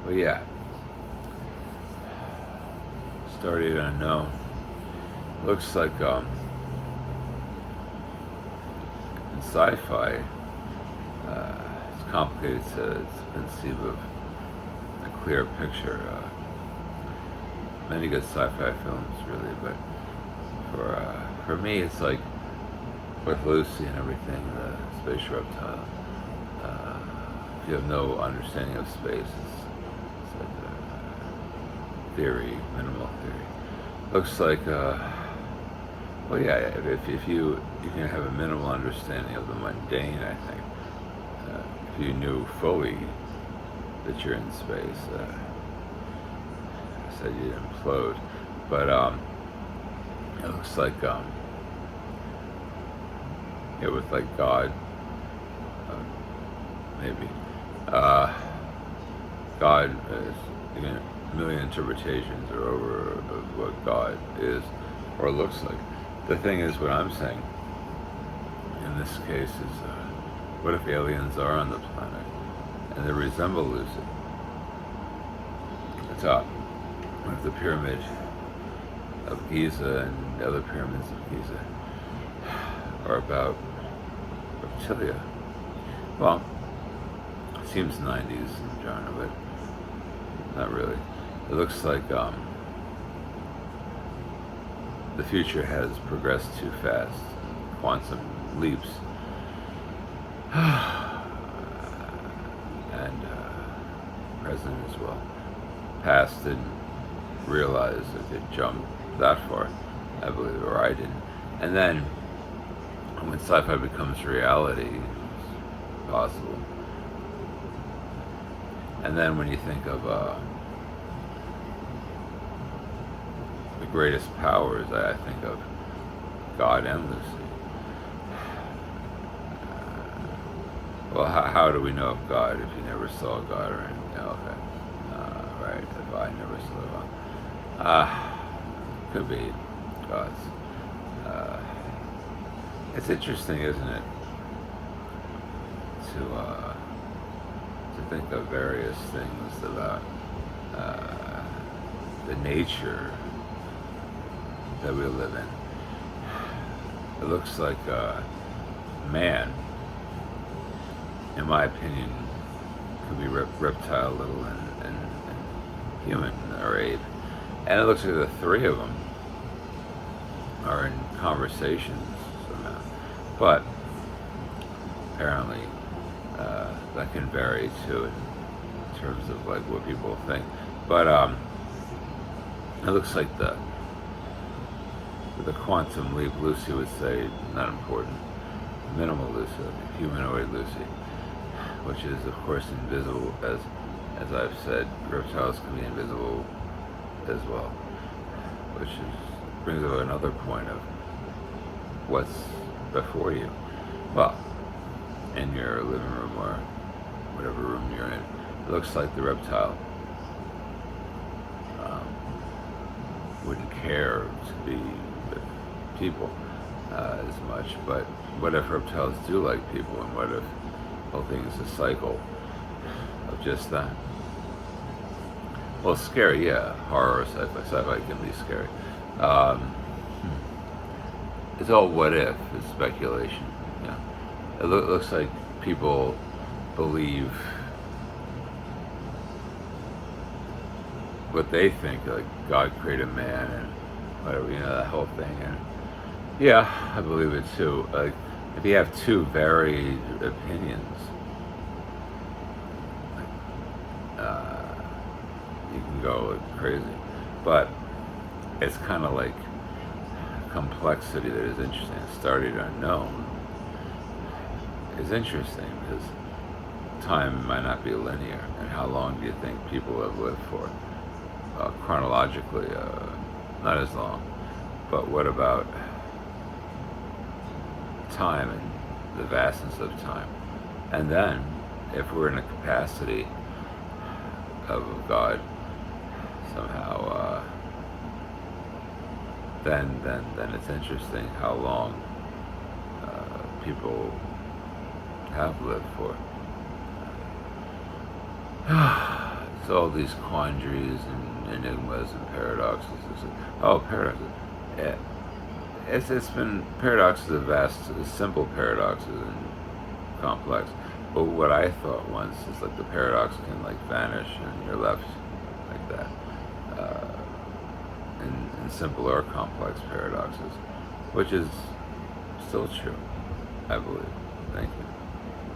But yeah, started unknown. Looks like in sci-fi, it's complicated to conceive of a clear picture. Many good sci-fi films, really, but for me, it's like with Lucy and everything, the space reptile. Uh, if you have no understanding of space, it's like a theory, minimal theory. Looks like, well, yeah, if you have a minimal understanding of the mundane, I think, if you knew fully that you're in space, I said you'd implode. But it looks like it was like God, maybe. Uh, God is, again, a million interpretations or over of what God is or looks like. The thing is, what I'm saying in this case is, what if aliens are on the planet and they resemble Lucy? The top. What if the pyramid of Giza and the other pyramids of Giza are about reptilia? Well, it seems 90s genre, but not really. It looks like the future has progressed too fast. Quantum leaps. And present as well. Past didn't realize it could jump that far, I believe, or I didn't. And then when sci-fi becomes reality, it's possible. And then when you think of the greatest powers, I think of God and Lucy. Well, how do we know of God if you never saw God or anything? Okay. Right, if I never saw God. Could be God's. Uh, it's interesting, isn't it, to think of various things about the nature that we live in. It looks like man, in my opinion, could be reptile, little, and human or ape. And it looks like the three of them are in conversations somehow. But apparently, that can vary too in terms of like what people think. But it looks like the quantum leap, Lucy would say, not important. Minimal Lucy, humanoid Lucy, which is of course invisible, as I've said, reptiles can be invisible as well, which brings up another point of what's before you. Well, in your living room or whatever room you're in, it looks like the reptile wouldn't care to be with people as much. But what if reptiles do like people, and what if the whole thing is a cycle of just that? Well, scary, yeah. Horror, sci-fi can be scary. Um, it's all what if. It's speculation. Yeah, it looks like people believe what they think, like God created man and whatever, that whole thing. And yeah, I believe it too. Like, if you have two varied opinions, you can go like crazy. But it's kind of like complexity that is interesting. Started unknown is interesting because time might not be linear. And how long do you think people have lived for? Chronologically, not as long. But what about time and the vastness of time? And then, if we're in a capacity of God somehow, then it's interesting how long people have lived for. So all these quandaries and enigmas and paradoxes. Oh, paradoxes. Yeah. It's been paradoxes of vast, simple paradoxes and complex. But what I thought once is like the paradox can like vanish and you're left like that. Uh, in simple or complex paradoxes, which is still true, I believe. Thank you.